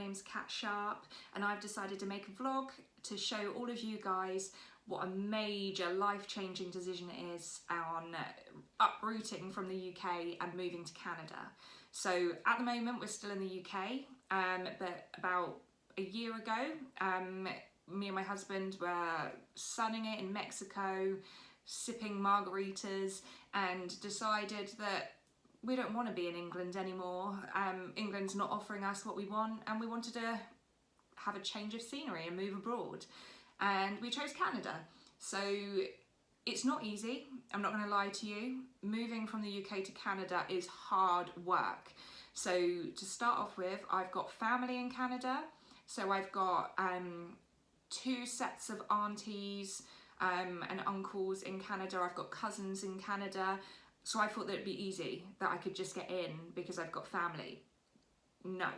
name's Kat Sharp, and I've decided to make a vlog to show all of you guys what a major life-changing decision it is on uprooting from the UK and moving to Canada. So at the moment we're still in the UK, but about a year ago, me and my husband were sunning it in Mexico, sipping margaritas, and decided that we don't want to be in England anymore. England's not offering us what we want, and we wanted to have a change of scenery and move abroad. And we chose Canada. So it's not easy, I'm not going to lie to you. Moving from the UK to Canada is hard work. So to start off with, I've got family in Canada. So I've got 2 sets of aunties and uncles in Canada. I've got cousins in Canada. So I thought that it'd be easy, that I could just get in because I've got family. No,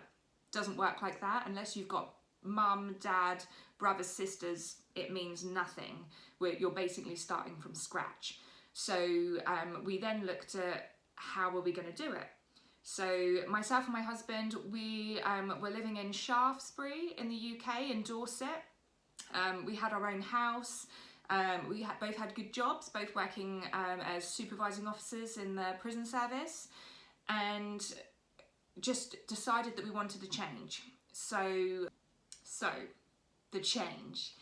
doesn't work like that. Unless you've got mum, dad, brothers, sisters, it means nothing. You're basically starting from scratch. So we then looked at how are we going to do it. So myself and my husband, we were living in Shaftesbury in the UK, in Dorset. We had our own house. We both had good jobs, both working as supervising officers in the prison service, and just decided that we wanted to change. So the change.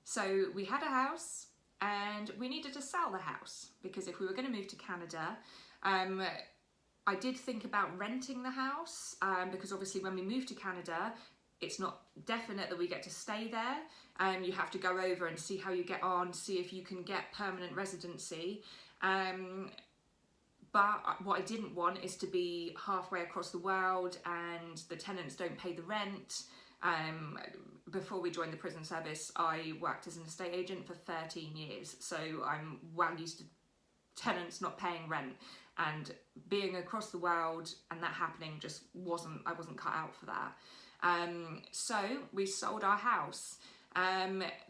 So we had a house and we needed to sell the house because if we were going to move to Canada, I did think about renting the house because obviously when we move to Canada, it's not definite that we get to stay there. You have to go over and see how you get on, see if you can get permanent residency. But what I didn't want is to be halfway across the world and the tenants don't pay the rent. Before we joined the prison service, I worked as an estate agent for 13 years. So I'm well used to tenants not paying rent, and being across the world and that happening just I wasn't cut out for that. So we sold our house.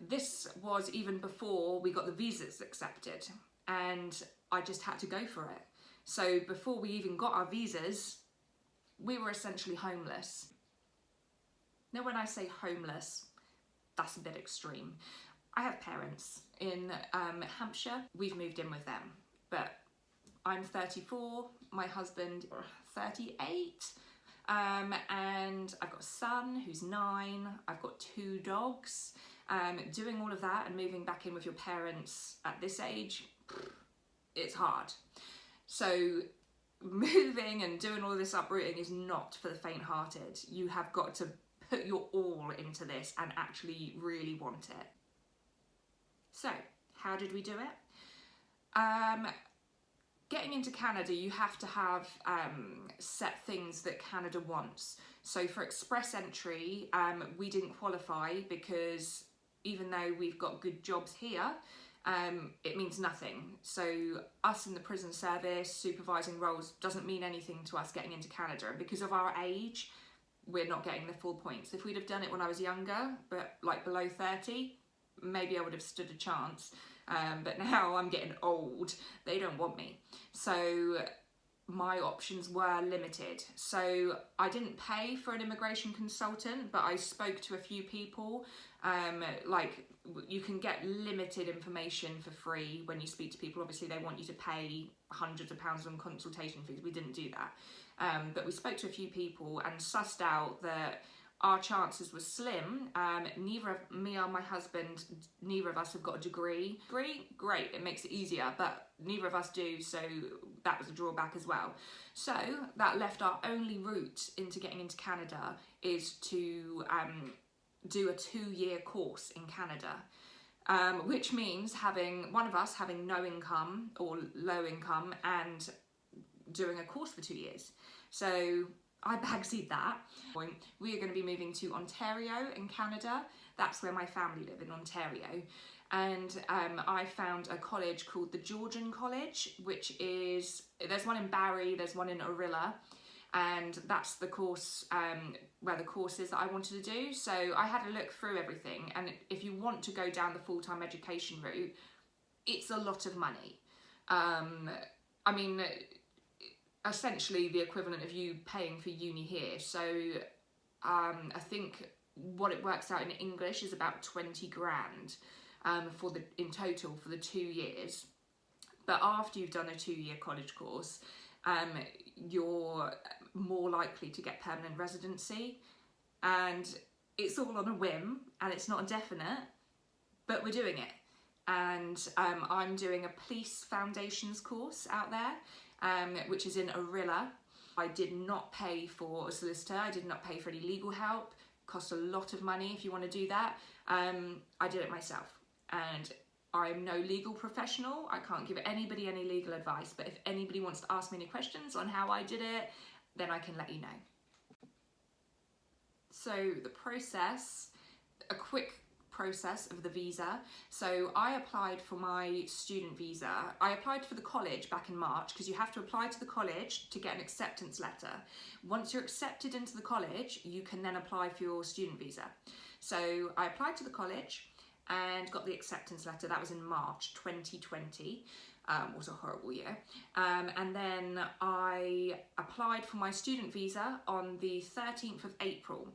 This was even before we got the visas accepted, and I just had to go for it. So before we even got our visas, we were essentially homeless. Now when I say homeless, that's a bit extreme. I have parents in Hampshire. We've moved in with them, but I'm 34, my husband 38. And I've got a son who's 9, I've got 2 dogs. Doing all of that and moving back in with your parents at this age, it's hard. So moving and doing all of this uprooting is not for the faint-hearted. You have got to put your all into this and actually really want it. So how did we do it? Getting into Canada, you have to have set things that Canada wants. So for express entry, we didn't qualify because even though we've got good jobs here, it means nothing. So us in the prison service, supervising roles, doesn't mean anything to us getting into Canada. And because of our age, we're not getting the full points. If we'd have done it when I was younger, but like below 30, maybe I would have stood a chance. But now I'm getting old, they don't want me. So my options were limited. So I didn't pay for an immigration consultant, but I spoke to a few people. Like you can get limited information for free when you speak to people. Obviously they want you to pay hundreds of pounds on consultation fees. We didn't do that. But we spoke to a few people and sussed out that our chances were slim. Neither of me or my husband, neither of us have got a degree. Great, it makes it easier, but neither of us do, so that was a drawback as well. So that left our only route into getting into Canada is to do a 2-year course in Canada. Which means one of us having no income or low income and doing a course for 2 years. So I backseat that. We are going to be moving to Ontario in Canada. That's where my family live, in Ontario. And I found a college called the Georgian College, which is, there's one in Barrie, there's one in Orilla, and that's the course, where the course is that I wanted to do. So I had a look through everything, and if you want to go down the full-time education route, it's a lot of money. I mean, essentially the equivalent of you paying for uni here. So I think what it works out in English is about 20 grand in total for the 2 years. But after you've done a 2-year college course, you're more likely to get permanent residency, and it's all on a whim and it's not definite, but we're doing it. And I'm doing a police foundations course out there, which is in Arilla. I did not pay for a solicitor, I did not pay for any legal help. It cost a lot of money if you want to do that. I did it myself, and I'm no legal professional. I can't give anybody any legal advice, but if anybody wants to ask me any questions on how I did it, then I can let you know. So the process, a quick process of the visa. So I applied for my student visa. I applied for the college back in March, because you have to apply to the college to get an acceptance letter. Once you're accepted into the college, you can then apply for your student visa. So I applied to the college and got the acceptance letter. That was in March 2020. Was a horrible year. And then I applied for my student visa on the 13th of April.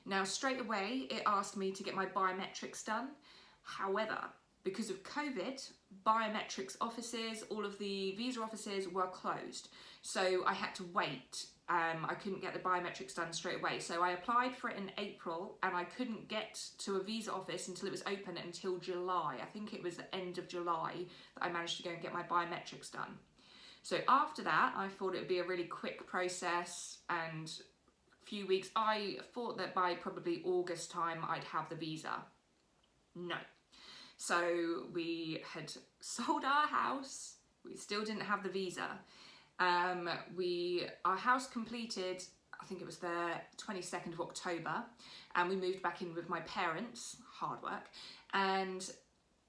Now, straight away, it asked me to get my biometrics done. However, because of COVID, biometrics offices, all of the visa offices were closed. So I had to wait. I couldn't get the biometrics done straight away. So I applied for it in April, and I couldn't get to a visa office until it was open until July. I think it was the end of July that I managed to go and get my biometrics done. So after that, I thought it would be a really quick process and few weeks. I thought that by probably August time I'd have the visa. No. So we had sold our house. We still didn't have the visa. Our house completed, I think it was the 22nd of October, and we moved back in with my parents. Hard work. And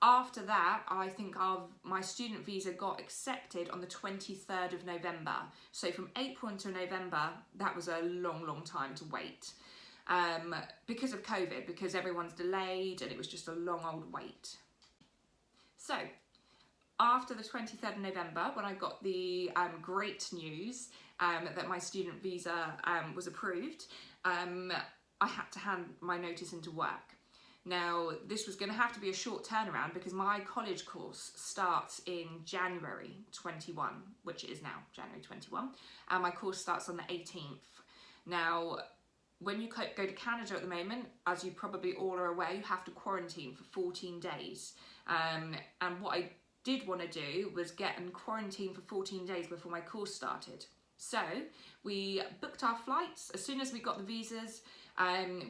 after that, I think my student visa got accepted on the 23rd of November. So from April until November, that was a long, long time to wait. Because of COVID, because everyone's delayed, and it was just a long old wait. So after the 23rd of November, when I got the great news that my student visa was approved, I had to hand my notice into work. Now, this was going to have to be a short turnaround because my college course starts in January 21, which it is now, January 21, and my course starts on the 18th. Now, when you go to Canada at the moment, as you probably all are aware, you have to quarantine for 14 days. And what I did want to do was get in quarantine for 14 days before my course started. So we booked our flights as soon as we got the visas.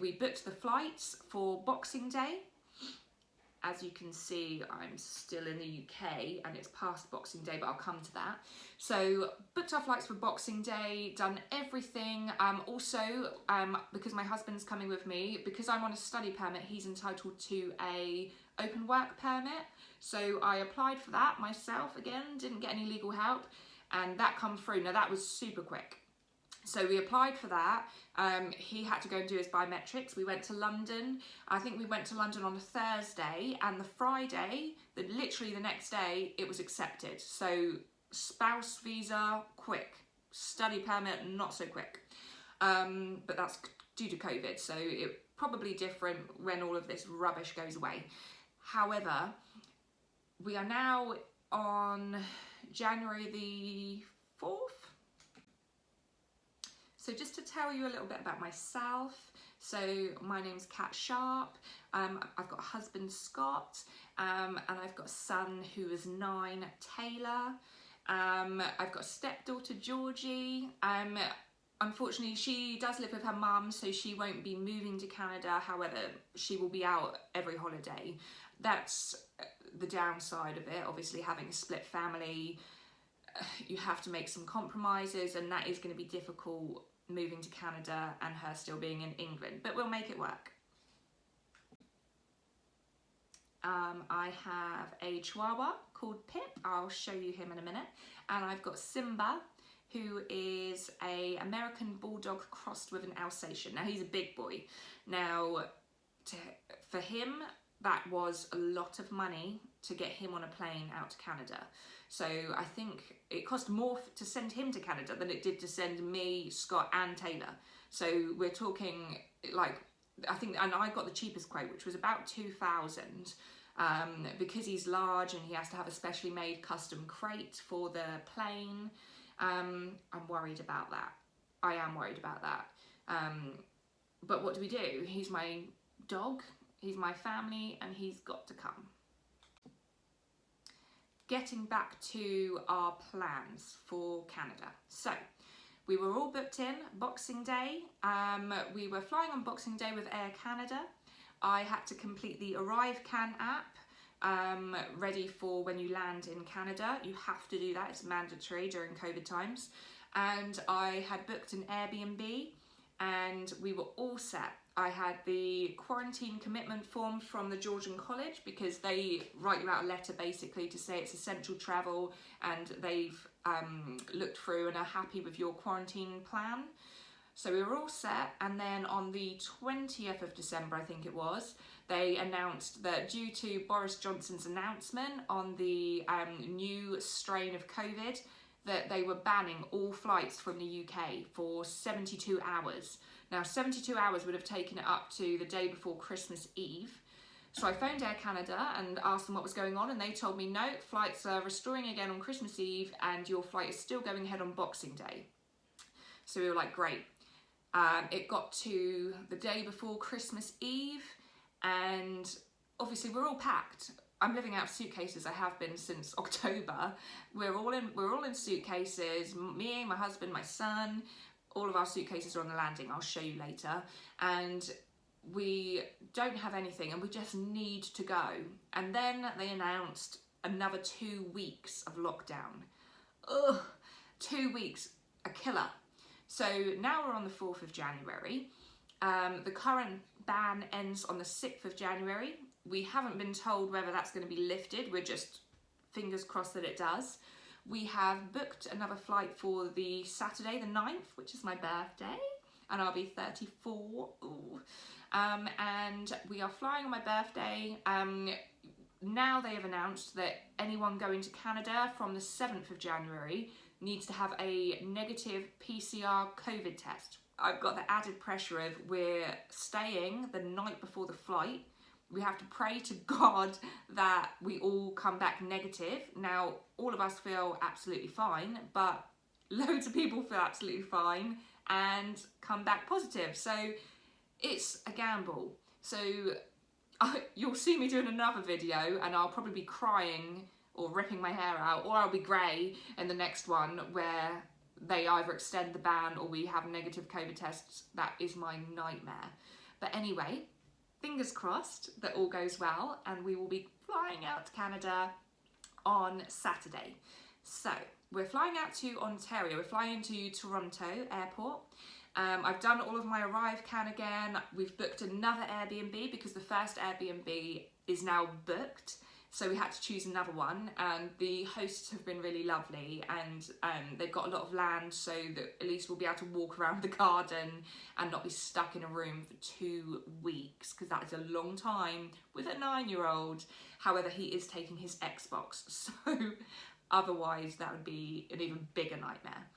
We booked the flights for Boxing Day. As you can see, I'm still in the UK and it's past Boxing Day, but I'll come to that. So booked our flights for Boxing Day, done everything. Because my husband's coming with me, because I'm on a study permit, he's entitled to a open work permit. So I applied for that myself again, didn't get any legal help, and that come through. Now that was super quick. So we applied for that. He had to go and do his biometrics. We went to London. I think we went to London on a Thursday, and the Friday, literally the next day, it was accepted. So spouse visa, quick. Study permit, not so quick. But that's due to COVID, so it's probably different when all of this rubbish goes away. However, we are now on January the 4th. So just to tell you a little bit about myself, so my name's Kat Sharp, I've got a husband, Scott, and I've got a son who is 9, Taylor. I've got a stepdaughter, Georgie. Unfortunately, she does live with her mum, so she won't be moving to Canada. However, she will be out every holiday. That's the downside of it. Obviously, having a split family, you have to make some compromises, and that is going to be difficult moving to Canada and her still being in England, but we'll make it work. I have a Chihuahua called Pip. I'll show you him in a minute. And I've got Simba, who is an American Bulldog crossed with an Alsatian. Now, he's a big boy. Now, for him, that was a lot of money to get him on a plane out to Canada. So I think it cost more to send him to Canada than it did to send me, Scott and Taylor. So we're talking like, I think, and I got the cheapest quote, which was about 2,000. Because he's large and he has to have a specially made custom crate for the plane. I'm worried about that. I am worried about that. But what do we do? He's my dog, he's my family, and he's got to come. Getting back to our plans for Canada. So, we were all booked in Boxing Day. We were flying on Boxing Day with Air Canada. I had to complete the ArriveCan app, ready for when you land in Canada. You have to do that, it's mandatory during COVID times. And I had booked an Airbnb and we were all set. I had the quarantine commitment form from the Georgian College, because they write you out a letter basically to say it's essential travel, and they've looked through and are happy with your quarantine plan. So we were all set, and then on the 20th of December, I think it was, they announced that due to Boris Johnson's announcement on the new strain of COVID, that they were banning all flights from the UK for 72 hours. Now, 72 hours would have taken it up to the day before Christmas Eve. So I phoned Air Canada and asked them what was going on, and they told me, no, flights are restoring again on Christmas Eve, and your flight is still going ahead on Boxing Day. So we were like, great. It got to the day before Christmas Eve, and obviously we're all packed. I'm living out of suitcases. I have been since October. We're all in suitcases. Me, my husband, my son. All of our suitcases are on the landing. I'll show you later. And we don't have anything, and we just need to go. And then they announced another 2 weeks of lockdown. Ugh, 2 weeks, a killer. So now we're on the 4th of January. The current ban ends on the 6th of January. We haven't been told whether that's going to be lifted. We're just fingers crossed that it does. We have booked another flight for the Saturday, the 9th, which is my birthday, and I'll be 34. Ooh. And we are flying on my birthday. Now they have announced that anyone going to Canada from the 7th of January needs to have a negative PCR COVID test. I've got the added pressure of we're staying the night before the flight. We have to pray to God that we all come back negative. Now, all of us feel absolutely fine, but loads of people feel absolutely fine and come back positive. So it's a gamble. So you'll see me doing another video and I'll probably be crying or ripping my hair out, or I'll be grey in the next one where they either extend the ban or we have negative COVID tests. That is my nightmare. But anyway, fingers crossed that all goes well, and we will be flying out to Canada on Saturday. So we're flying out to Ontario. We're flying into Toronto Airport. I've done all of my ArriveCan again. We've booked another Airbnb because the first Airbnb is now booked. So we had to choose another one, and the hosts have been really lovely, and they've got a lot of land, so that at least we'll be able to walk around the garden and not be stuck in a room for 2 weeks, because that is a long time with a 9-year-old. However, he is taking his Xbox, so otherwise that would be an even bigger nightmare.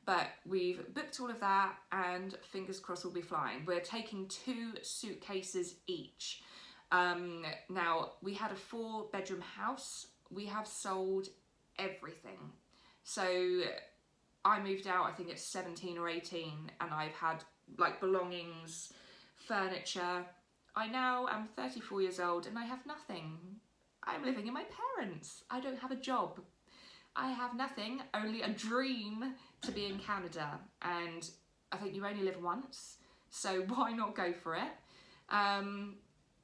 But we've booked all of that, and fingers crossed we'll be flying. We're taking 2 suitcases each. Now, we had a 4-bedroom house. We have sold everything. So I moved out, I think it's 17 or 18, and I've had like belongings, furniture. I now am 34 years old and I have nothing. I'm living in my parents. I don't have a job. I have nothing, only a dream to be in Canada. And I think you only live once, so why not go for it?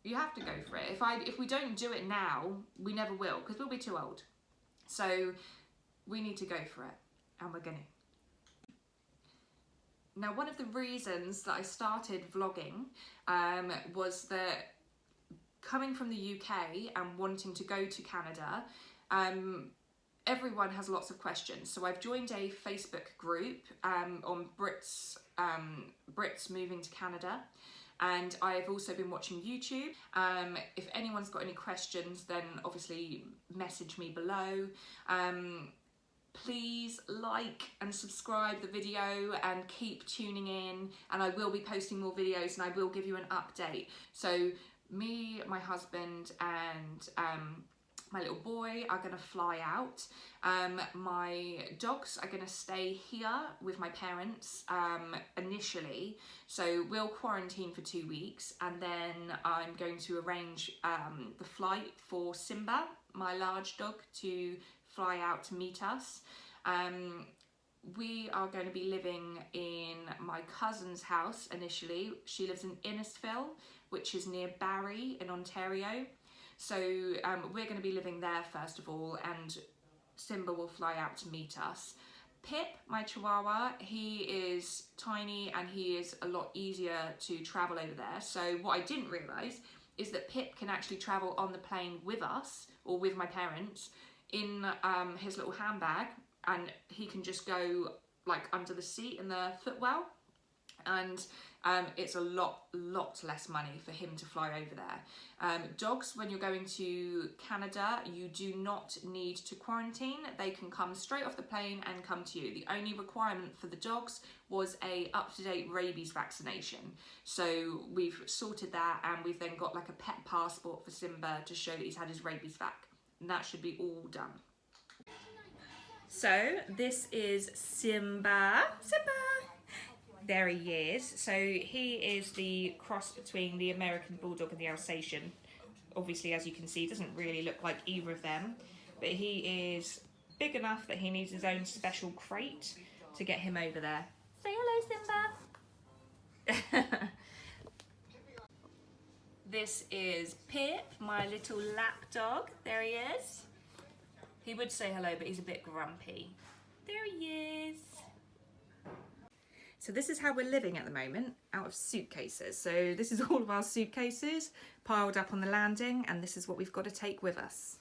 You have to go for it. If we don't do it now, we never will, because we'll be too old. So we need to go for it, and we're gonna. Now, one of the reasons that I started vlogging was that coming from the UK and wanting to go to Canada, everyone has lots of questions. So I've joined a Facebook group on Brits moving to Canada. And I've also been watching YouTube. If anyone's got any questions, then obviously message me below. please like and subscribe the video and keep tuning in, and I will be posting more videos and I will give you an update. So me, my husband and my little boy are going to fly out. My dogs are going to stay here with my parents initially, so we'll quarantine for 2 weeks, and then I'm going to arrange the flight for Simba, my large dog, to fly out to meet us. We are going to be living in my cousin's house initially. She lives in Innisfil, which is near Barrie in Ontario. So we're going to be living there first of all, and Simba will fly out to meet us. Pip, my Chihuahua, he is tiny and he is a lot easier to travel over there. So what I didn't realise is that Pip can actually travel on the plane with us, or with my parents, in his little handbag, and he can just go like under the seat in the footwell, and it's a lot less money for him to fly over there. Dogs, when you're going to Canada, you do not need to quarantine. They can come straight off the plane and come to you. The only requirement for the dogs was a up-to-date rabies vaccination. So we've sorted that, and we've then got like a pet passport for Simba to show that he's had his rabies vac. And that should be all done. So this is Simba. Simba! There he is. So he is the cross between the American Bulldog and the Alsatian. Obviously, as you can see, doesn't really look like either of them, but he is big enough that he needs his own special crate to get him over there. Say hello, Simba. This is Pip, my little lap dog. There he is. He would say hello, but he's a bit grumpy. There he is. So this is how we're living at the moment, out of suitcases. So this is all of our suitcases piled up on the landing, and this is what we've got to take with us.